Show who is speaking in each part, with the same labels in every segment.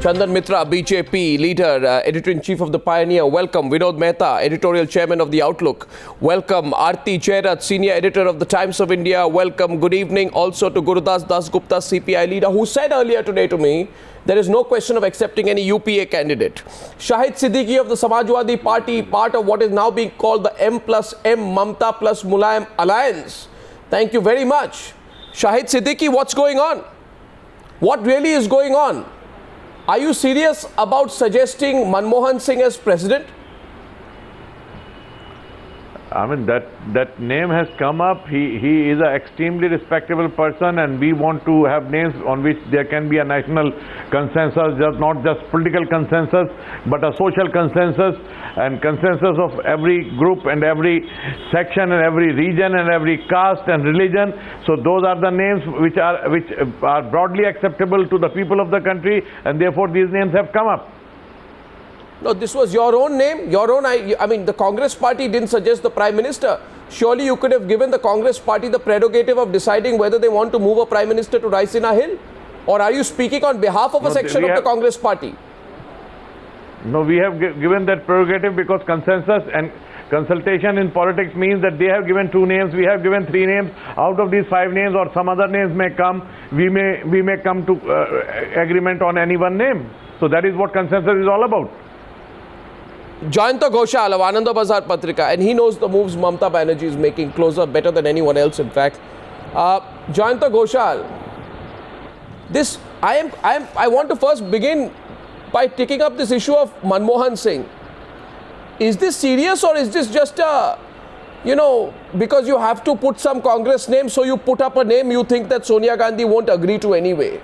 Speaker 1: Chandan Mitra, BJP leader, editor-in-chief of The Pioneer. Welcome. Vinod Mehta, editorial chairman of The Outlook. Welcome. Aarti Chairat, senior editor of The Times of India. Welcome. Good evening also to Gurudas Dasgupta, CPI leader, who said earlier today to me, there is no question of accepting any UPA candidate. Shahid Siddiqui of the Samajwadi Party, part of what is now being called the M plus M, Mamta plus Mulayam alliance. Thank you very much. Shahid Siddiqui, what's going on? What really is going on? Are you serious about suggesting Manmohan Singh as president?
Speaker 2: I mean, that name has come up. He is an extremely respectable person, and we want to have names on which there can be a national consensus, not just political consensus, but a social consensus and consensus of every group and every section and every region and every caste and religion. So those are the names which are broadly acceptable to the people of the country, and therefore these names have come up.
Speaker 1: No, this was your own name, your own. I mean, the Congress party didn't suggest the Prime Minister. Surely you could have given the Congress party the prerogative of deciding whether they want to move a Prime Minister to Raisina Hill? Or are you speaking on behalf of a section of the Congress party?
Speaker 2: No, we have given that prerogative because consensus and consultation in politics means that they have given 2 names, we have given 3 names. Out of these 5 names or some other names may come, we may come to agreement on any one name. So that is what consensus is all about.
Speaker 1: Jayanta Ghoshal of Ananda Bazar Patrika, and he knows the moves Mamta Banerjee is making closer, better than anyone else, in fact. Jayanta Ghoshal, I want to first begin by taking up this issue of Manmohan Singh. Is this serious, or is this just a, because you have to put some Congress name, so you put up a name you think that Sonia Gandhi won't agree to anyway?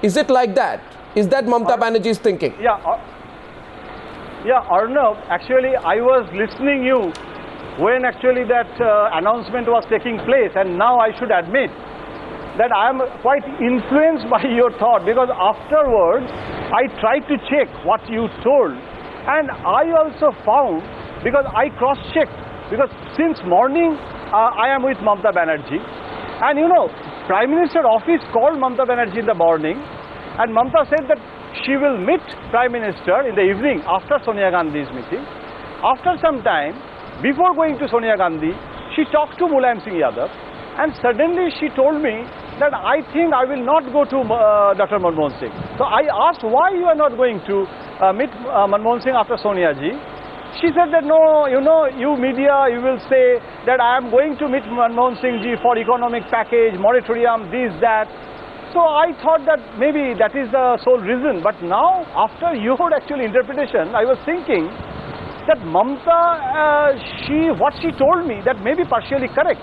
Speaker 1: Is it like that? Is that Mamta Banerjee's thinking?
Speaker 3: Yeah, Arnav, actually I was listening you when actually that announcement was taking place, and now I should admit that I am quite influenced by your thought, because afterwards I tried to check what you told, and I also found, because I cross-checked, because since morning I am with Mamta Banerjee, and Prime Minister office called Mamta Banerjee in the morning, and Mamta said that she will meet Prime Minister in the evening after Sonia Gandhi's meeting. After some time, before going to Sonia Gandhi, she talked to Mulayam Singh Yadav, and suddenly she told me that I think I will not go to Dr. Manmohan Singh. So I asked why you are not going to meet Manmohan Singh after Sonia ji. She said that no, you media, you will say that I am going to meet Manmohan Singh ji for economic package, moratorium, this, that. So I thought that maybe that is the sole reason. But now, after your actual interpretation, I was thinking that Mamta, what she told me, that may be partially correct.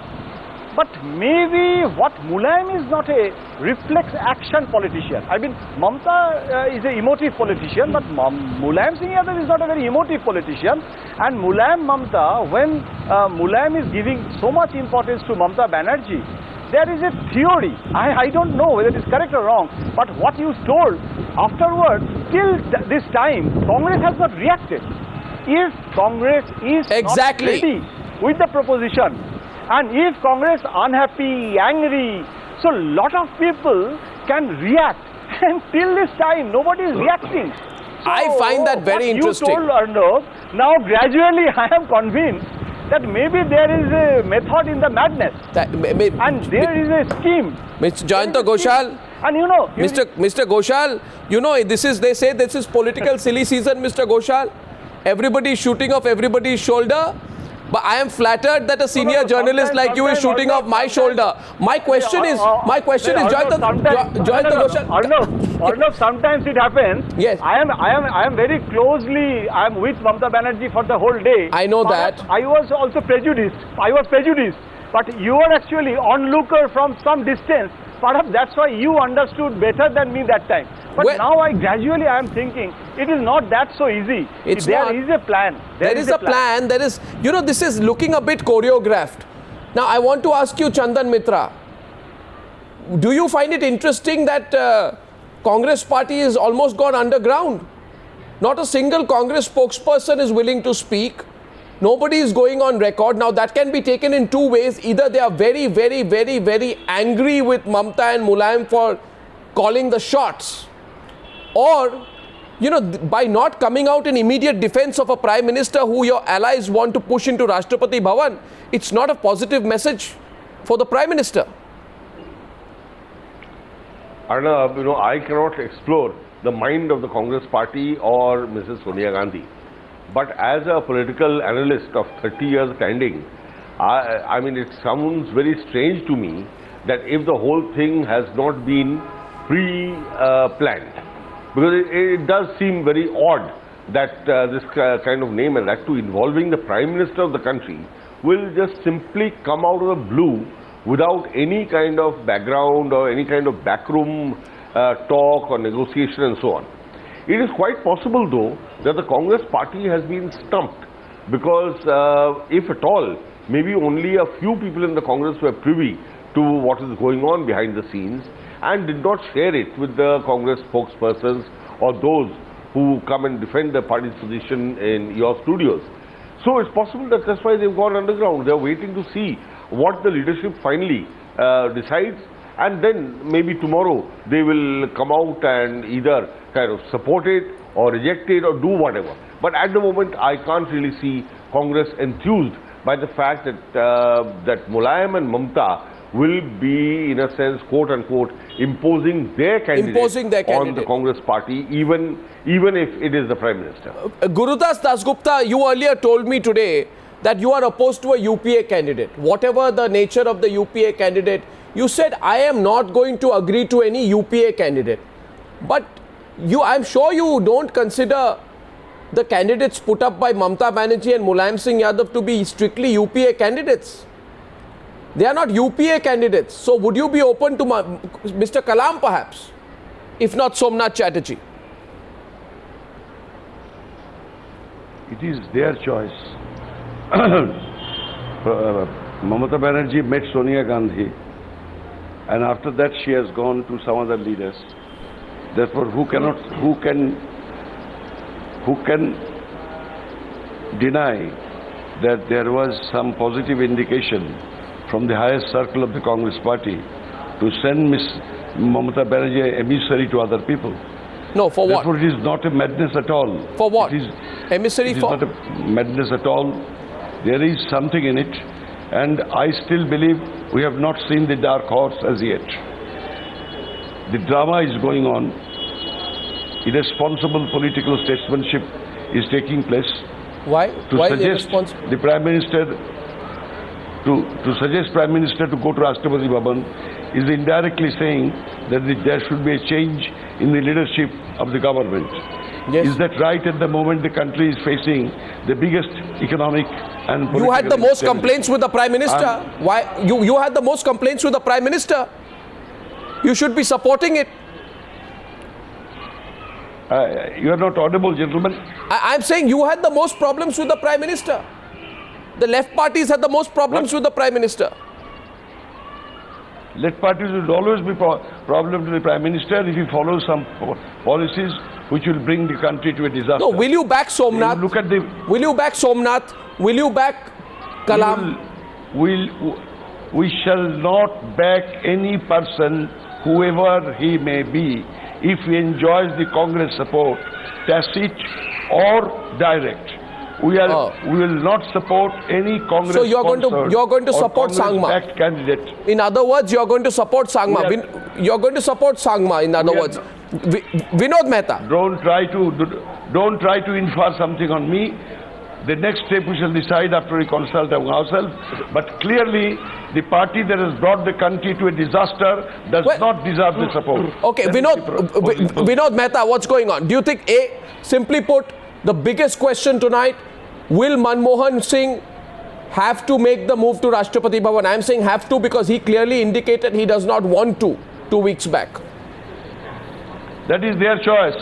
Speaker 3: But maybe what Mulayam is not a reflex action politician. I mean, Mamta is an emotive politician, but Mulayam Singh Yadav is not a very emotive politician. And Mulayam Mamta, when Mulayam is giving so much importance to Mamta Banerjee, there is a theory, I don't know whether it is correct or wrong, but what you told afterwards, till this time, Congress has not reacted. If Congress is not ready with the proposition, and if Congress unhappy, angry, so lot of people can react, and till this time, nobody is reacting. So
Speaker 1: I find that very interesting.
Speaker 3: You told Arnav, now gradually I am convinced that maybe there is a method in the madness, and there is a scheme.
Speaker 1: Mr. Jayanta Ghoshal,
Speaker 3: and
Speaker 1: Mr. Ghoshal, they say this is political silly season, Mr. Ghoshal. Everybody is shooting off everybody's shoulder. But I am flattered that a senior journalist like you is shooting off my shoulder. My question is, Jayanta Ghoshal.
Speaker 3: Arnav, sometimes it happens.
Speaker 1: Yes.
Speaker 3: I am very closely, I am with Mamta Banerjee for the whole day.
Speaker 1: I know that.
Speaker 3: I was also prejudiced. But you are actually onlooker from some distance. Perhaps that's why you understood better than me that time. But now I am thinking, it is not that so easy. There is a plan.
Speaker 1: There is a plan. There is, this is looking a bit choreographed. Now, I want to ask you, Chandan Mitra, do you find it interesting that Congress party is almost gone underground? Not a single Congress spokesperson is willing to speak. Nobody is going on record. Now, that can be taken in 2 ways. Either they are very, very, very, very angry with Mamta and Mulayam for calling the shots, Or, you know, by not coming out in immediate defense of a prime minister who your allies want to push into Rashtrapati Bhavan, it's not a positive message for the prime minister.
Speaker 4: Arnab, I cannot explore the mind of the Congress party or Mrs. Sonia Gandhi. But as a political analyst of 30 years standing, I mean, it sounds very strange to me that if the whole thing has not been pre-planned, because it does seem very odd that this kind of name, and that too involving the Prime Minister of the country, will just simply come out of the blue without any kind of background or any kind of backroom talk or negotiation and so on. It is quite possible, though, that the Congress party has been stumped because, if at all, maybe only a few people in the Congress were privy to what is going on behind the scenes and did not share it with the Congress spokespersons or those who come and defend the party's position in your studios. So it's possible that that's why they've gone underground. They're waiting to see what the leadership finally decides, and then maybe tomorrow they will come out and either kind of support it or reject it or do whatever. But at the moment, I can't really see Congress enthused by the fact that that Mulayam and Mamta will be, in a sense, quote unquote, imposing their candidate on the Congress party, even if it is the Prime Minister.
Speaker 1: Gurudas Dasgupta, you earlier told me today that you are opposed to a UPA candidate. Whatever the nature of the UPA candidate, you said, I am not going to agree to any UPA candidate. But I'm sure you don't consider the candidates put up by Mamta Banerjee and Mulayam Singh Yadav to be strictly UPA candidates. They are not UPA candidates. So would you be open to Mr. Kalam perhaps, if not Somnath Chatterjee?
Speaker 5: It is their choice. Mamata Banerjee met Sonia Gandhi, and after that she has gone to some other leaders. Therefore, who can deny that there was some positive indication from the highest circle of the Congress party to send Miss Mamata Banerjee emissary to other people?
Speaker 1: No, for what?
Speaker 5: Therefore, it is not a madness at all.
Speaker 1: For what? Emissary for?
Speaker 5: It is not a madness at all. There is something in it, and I still believe we have not seen the dark horse as yet. The drama is going on. Irresponsible political statesmanship is taking place.
Speaker 1: Why?
Speaker 5: To suggest the Prime Minister to suggest Prime Minister to go to Rashtrapati Bhavan is indirectly saying that there should be a change in the leadership of the government.
Speaker 1: Yes.
Speaker 5: Is that right? At the moment the country is facing the biggest economic and political...
Speaker 1: You had the most complaints with the Prime Minister. Why? You had the most complaints with the Prime Minister. You should be supporting it.
Speaker 5: You are not audible, gentlemen.
Speaker 1: I'm saying you had the most problems with the Prime Minister. The left parties had the most problems with the Prime Minister.
Speaker 5: Left parties will always be problem to the Prime Minister if he follows some policies which will bring the country to a disaster.
Speaker 1: No, will you back Somnath?
Speaker 5: Look at the...
Speaker 1: Will you back Somnath? Will you back Kalam?
Speaker 5: We shall not back any person, whoever he may be, if he enjoys the Congress support, tacit or direct. We will not support any Congress.
Speaker 1: So you're going to support Sangma
Speaker 5: candidate.
Speaker 1: In other words, you're going to support Sangma. You're going to support Sangma. In other words, Vinod Mehta.
Speaker 5: Don't try to infer something on me. The next step we shall decide after we consult ourselves. But clearly, the party that has brought the country to a disaster does not deserve the support.
Speaker 1: Okay, Vinod Mehta, what's going on? Do you think, simply put, the biggest question tonight, will Manmohan Singh have to make the move to Rashtrapati Bhavan? I'm saying have to because he clearly indicated he does not want to 2 weeks back.
Speaker 5: That is their choice.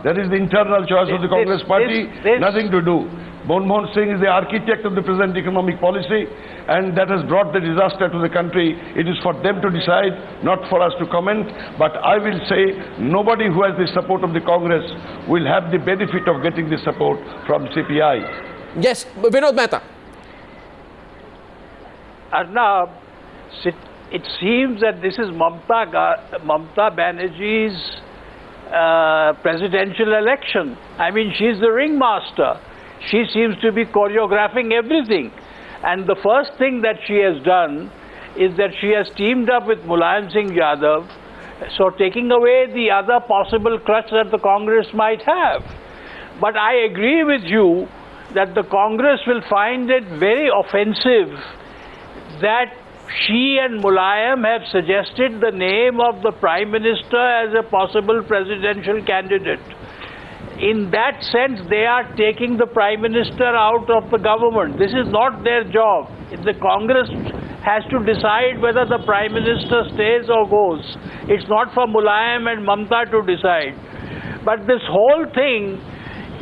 Speaker 5: That is the internal choice of the Congress party. Nothing to do. Manmohan Singh is the architect of the present economic policy, and that has brought the disaster to the country. It is for them to decide, not for us to comment. But I will say, nobody who has the support of the Congress will have the benefit of getting the support from CPI.
Speaker 1: Yes, Vinod Mehta.
Speaker 6: Arnab, it seems that this is Mamta Banerjee's presidential election. I mean, she's the ringmaster. She seems to be choreographing everything. And the first thing that she has done is that she has teamed up with Mulayam Singh Yadav, so taking away the other possible crutch that the Congress might have. But I agree with you that the Congress will find it very offensive that she and Mulayam have suggested the name of the Prime Minister as a possible presidential candidate. In that sense, they are taking the Prime Minister out of the government. This is not their job. The Congress has to decide whether the Prime Minister stays or goes. It's not for Mulayam and Mamta to decide. But this whole thing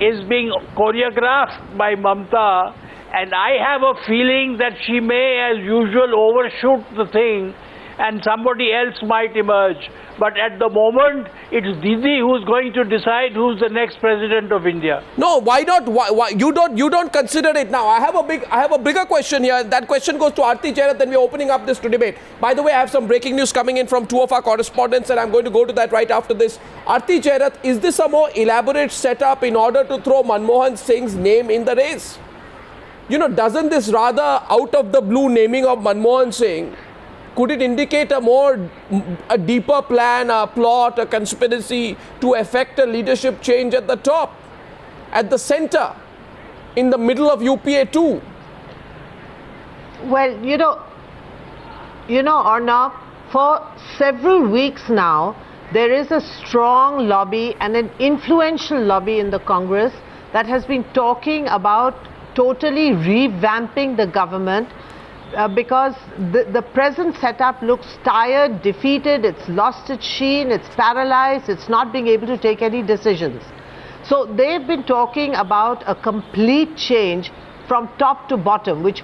Speaker 6: is being choreographed by Mamta, and I have a feeling that she may, as usual, overshoot the thing and somebody else might emerge. But at the moment, it's Didi who's going to decide who's the next president of India.
Speaker 1: No, why not? Why you don't consider it now? I have a bigger question here. That question goes to Aarti Chairath, then we're opening up this to debate. By the way, I have some breaking news coming in from two of our correspondents, and I'm going to go to that right after this. Aarti Chairath, is this a more elaborate setup in order to throw Manmohan Singh's name in the race? You know, doesn't this rather out of the blue naming of Manmohan Singh, could it indicate a deeper plan, a plot, a conspiracy to effect a leadership change at the top, at the center, in the middle of UPA too?
Speaker 7: Well, you know, Arnab, for several weeks now, there is a strong lobby and an influential lobby in the Congress that has been talking about totally revamping the government. Because the present setup looks tired, defeated, it's lost its sheen, it's paralyzed, it's not being able to take any decisions. So they've been talking about a complete change from top to bottom, which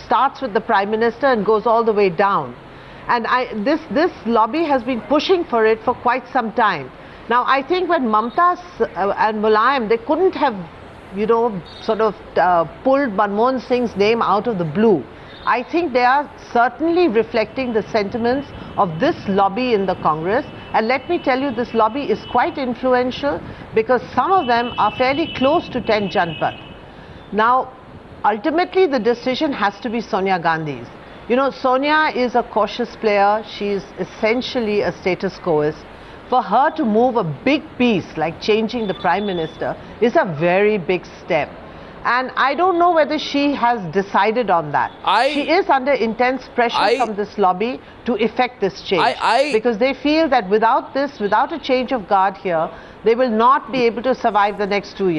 Speaker 7: starts with the Prime Minister and goes all the way down. And this lobby has been pushing for it for quite some time. Now, I think when Mamta and Mulayam, they couldn't have, sort of pulled Manmohan Singh's name out of the blue. I think they are certainly reflecting the sentiments of this lobby in the Congress. And let me tell you, this lobby is quite influential because some of them are fairly close to 10 Janpath. Now, ultimately, the decision has to be Sonia Gandhi's. You know, Sonia is a cautious player. She is essentially a status quoist. For her to move a big piece like changing the Prime Minister is a very big step. And I don't know whether she has decided on that. She is under intense pressure from this lobby to effect this change. Because they feel that without a change of guard here, they will not be able to survive the next 2 years.